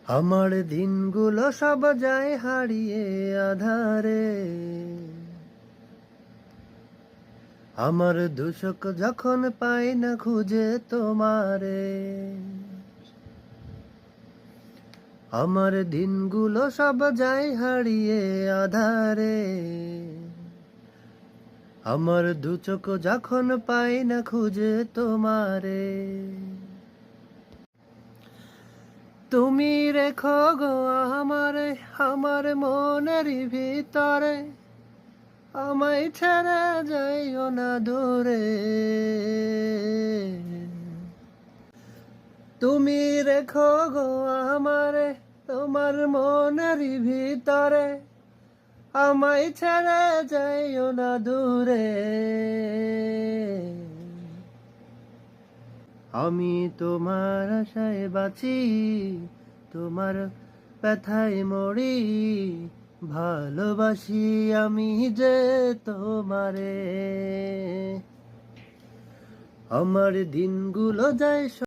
আমার দিনগুলো সব যায় হারিয়ে আধারে, আমার দূষক যখন পাই না খুঁজে তোমারে। আমার দিনগুলো সব যায় হারিয়ে আধারে, আমার দুচোখ যখন পাই না খুঁজে তোমারে। তুমি রেখো গো আমারে আমার মনের ভিতরে, আমায় ছেড়ে যাইও না দূরে। তুমি রেখো গো আমারে তোমার মনের ভিতরে, আমায় ছেড়ে যাইও না দূরে। আমি তোমার আশায় বাঁচি, তোমার ব্যথায় মরি, ভালোবাসি আমি যে তোমারে। আমার দিনগুলো যায়